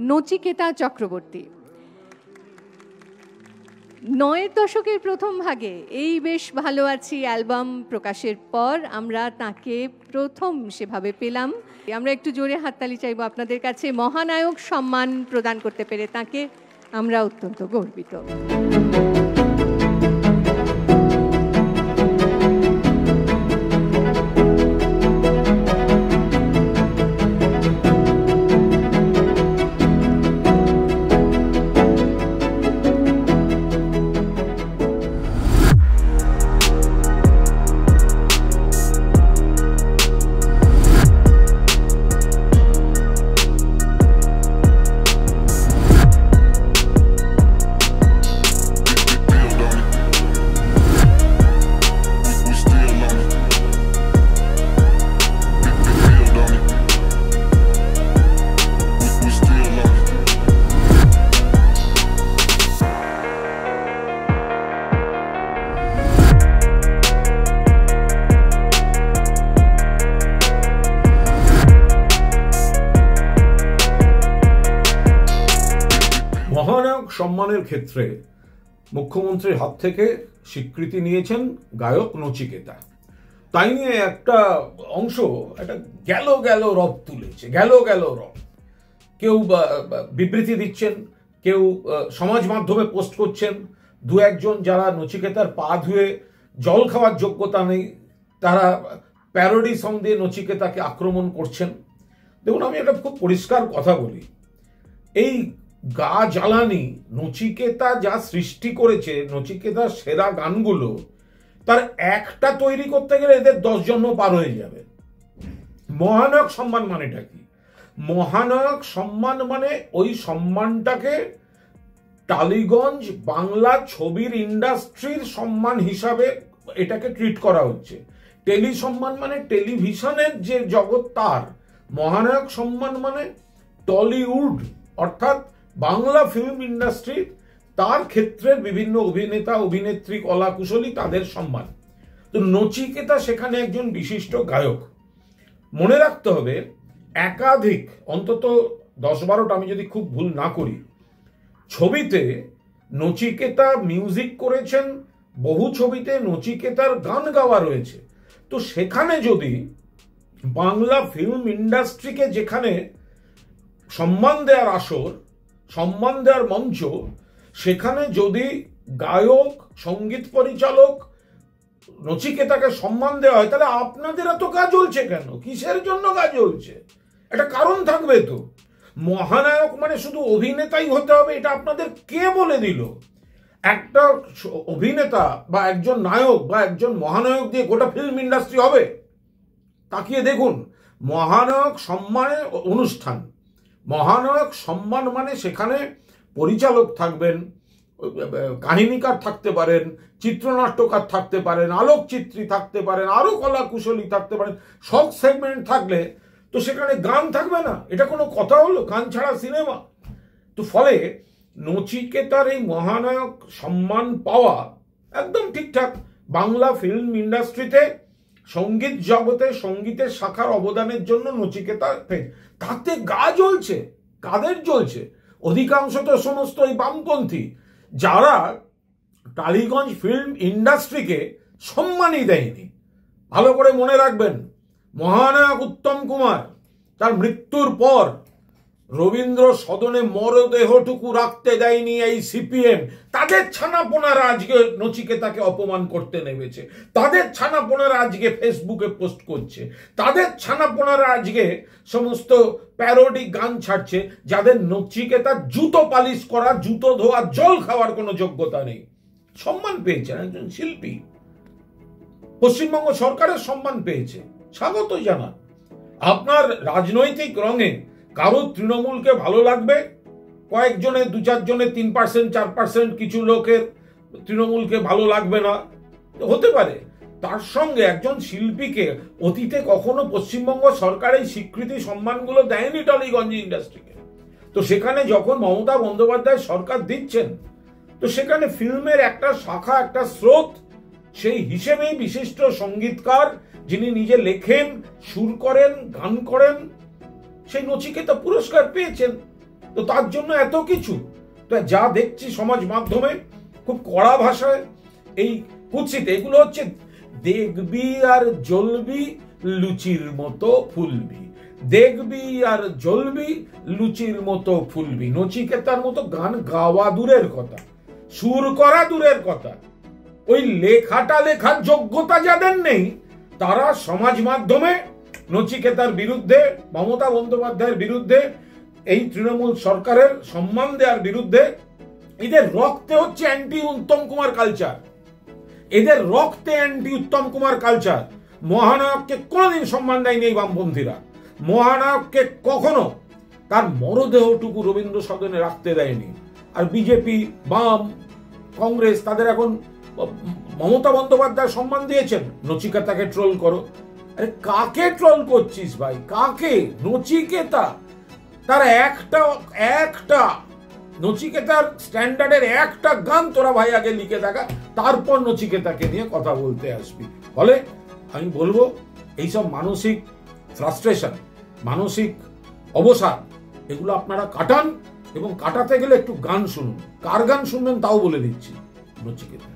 নচিকেতা চক্রবর্তী। ৯-এর দশকের প্রথম ভাগে এই বেশ ভালো আছি অ্যালবাম প্রকাশের পর আমরা তাকে প্রথম সেভাবে পেলাম। আমরা একটু জোরে হাততালি চাইবো আপনাদের কাছে। মহানায়ক সম্মান প্রদান করতে পেরে তাকে আমরা অত্যন্ত গর্বিত। মহানায়ক সম্মানের ক্ষেত্রে মুখ্যমন্ত্রীর হাত থেকে স্বীকৃতি নিয়েছেন গায়ক নচিকেতা। তাই নিয়ে একটা অংশ একটা গেল রব তুলেছে, গেল রব। কেউ বিবৃতি দিচ্ছেন, কেউ সমাজ মাধ্যমে পোস্ট করছেন। দু একজন যারা নচিকেতার পা ধুয়ে জল খাওয়ার যোগ্যতা নেই তারা প্যারোডি সং দিয়ে নচিকেতাকে আক্রমণ করছেন। দেখুন, আমি একটা খুব পরিষ্কার কথা বলি, এই গা জ্বালানি নচিকেতা যা সৃষ্টি করেছে, নচিকেতার সেরা গানগুলো, তার একটা তৈরি করতে গেলে এদের 10 জন্ম পার হয়ে যাবে। মহানায়ক সম্মান মানেটা কি? মহানায়ক সম্মান মানে ওই সম্মানটাকে টালিগঞ্জ বাংলা ছবির ইন্ডাস্ট্রির সম্মান হিসাবে এটাকে ট্রিট করা হচ্ছে। টেলি সম্মান মানে টেলিভিশনের যে জগৎ তার। মহানায়ক সম্মান মানে টলিউড অর্থাৎ বাংলা ফিল্ম ইন্ডাস্ট্রি, তার ক্ষেত্রের বিভিন্ন অভিনেতা অভিনেত্রী কলাকুশলী তাদের সম্মান। তো নচিকেতা সেখানে একজন বিশিষ্ট গায়ক। মনে রাখতে হবে একাধিক, অন্তত 10-12টা, আমি যদি খুব ভুল না করি, ছবিতে নচিকেতা মিউজিক করেছেন, বহু ছবিতে নচিকেতার গান গাওয়া রয়েছে। তো সেখানে যদি বাংলা ফিল্ম ইন্ডাস্ট্রিকে যেখানে সম্মান দেওয়ার আসর, সম্মান দেওয়ার মঞ্চ, সেখানে যদি গায়ক সঙ্গীত পরিচালক নচিকেতাকে সম্মান দেওয়া হয়, তাহলে আপনাদের এত গা জ্বলছে কেন? কিসের জন্য গা জ্বলছে? একটা কারণ থাকবে তো। মহানায়ক মানে শুধু অভিনেতাই হতে হবে এটা আপনাদের কে বলে দিল? একটা অভিনেতা বা একজন নায়ক বা একজন মহানায়ক দিয়ে গোটা ফিল্ম ইন্ডাস্ট্রি হবে? তাকিয়ে দেখুন, মহানায়ক সম্মানের অনুষ্ঠান, মহানায়ক সম্মান মানে সেখানে পরিচালক থাকবেন, কাহিনীকার থাকতে পারেন, চিত্রনাট্যকার থাকতে পারেন, আলোকচিত্রী থাকতে পারেন, আরো কলাকুশলী থাকতে পারেন। সব সেগমেন্ট থাকলে তো সেখানে গান থাকবে না? এটা কোনো কথা হলো? গান ছাড়া সিনেমা? তো ফলে নচিকেতার এই মহানায়ক সম্মান পাওয়া একদম ঠিকঠাক। বাংলা ফিল্ম ইন্ডাস্ট্রিতে সঙ্গীত জগতে সঙ্গীতের শাখার অবদানের জন্য নচিকেতা, তাতে গা জ্বলছে। কাদের জ্বলছে? অধিকাংশ তো সমস্ত এই বামপন্থী, যারা টালিগঞ্জ ফিল্ম ইন্ডাস্ট্রিকে সম্মানই দেয়নি। ভালো করে মনে রাখবেন, মহানায়ক উত্তম কুমার তার মৃত্যুর পর রবীন্দ্র সদনে মরদেহটুকু রাখতে দেয়নি এই সিপিএম। তাদের ছানাপোনারা আজকে নচিকেতাকে অপমান করতে নেমেছে, তাদের ছানাপোনারা আজকে ফেসবুকে পোস্ট করছে, তাদের ছানাপোনারা আজকে সমস্ত প্যারোডি গান ছাড়ছে, যাদের নচিকেতা জুতো পালিশ করা, জুতো ধোয়া, জল খাওয়ার কোনো যোগ্যতা নেই। সম্মান পেয়েছেন একজন শিল্পী, পশ্চিমবঙ্গ সরকারের সম্মান পেয়েছে, স্বাগত জানান। আপনার রাজনৈতিক রঙে কারো তৃণমূলকে ভালো লাগবে, কয়েকজনের 2-4 জনের 3%, 4%, কিছু লোকের তৃণমূলকে ভালো লাগবে না, হতে পারে। তার সঙ্গে একজন শিল্পীকে অতীতে কখনো পশ্চিমবঙ্গ সরকার এই স্বীকৃতি সম্মানগুলো দেয়নি টালিগঞ্জ ইন্ডাস্ট্রিকে। তো সেখানে যখন মমতা বন্দ্যোপাধ্যায় সরকার দিচ্ছেন, তো সেখানে ফিল্মের একটা শাখা, একটা স্রোত, সেই হিসেবেই বিশিষ্ট সঙ্গীতকার যিনি নিজে লেখেন, সুর করেন, গান করেন, সেই নচিকেতা পুরস্কার পেয়েছেন। তো তার জন্য এত কিছু। তো যা দেখছি সমাজ মাধ্যমে খুব কড়া ভাষায় এই কুৎসিত, এগুলো হচ্ছে দেখবি আর জ্বলবি লুচির মতো ফুলবি, দেখবি আর জ্বলবি লুচির মতো ফুলবি। নচিকেতার মতো গান গাওয়া দূরের কথা, সুর করা দূরের কথা, ওই লেখাটা লেখার যোগ্যতা যাদের নেই তারা সমাজ মাধ্যমে নচিকেতার বিরুদ্ধে, মমতা বন্দ্যোপাধ্যায়ের বিরুদ্ধে, এই তৃণমূল সরকারের সম্মান দেওয়ার বিরুদ্ধে। এদের রক্তে হচ্ছে অ্যান্টি উত্তম কুমার কালচার, এদের রক্তে অ্যান্টি উত্তম কুমার কালচার। মহানায়ককে কোনোদিন সম্মান দেয়নি এই বামপন্থীরা, মহানায়ককে কখনো তার মরদেহটুকু রবীন্দ্র সদনে রাখতে দেয়নি। আর বিজেপি, বাম, কংগ্রেস তাদের এখন মমতা বন্দ্যোপাধ্যায় সম্মান দিয়েছেন, নচিকেতাকে ট্রোল করো। আরে কাকে ট্রোল করছিস ভাই, কাকে? নচিকেতা, তার একটা নচিকেতার স্ট্যান্ডার্ডের একটা গান তোরা ভাই আগে লিখে দেখা, তারপর নচিকেতাকে নিয়ে কথা বলতে আসবি। ফলে আমি বলবো এইসব মানসিক ফ্রাস্ট্রেশন, মানসিক অবসাদ, এগুলো আপনারা কাটান, এবং কাটাতে গেলে একটু গান শুনুন। কার গান শুনবেন তাও বলে দিচ্ছি, নচিকেতা।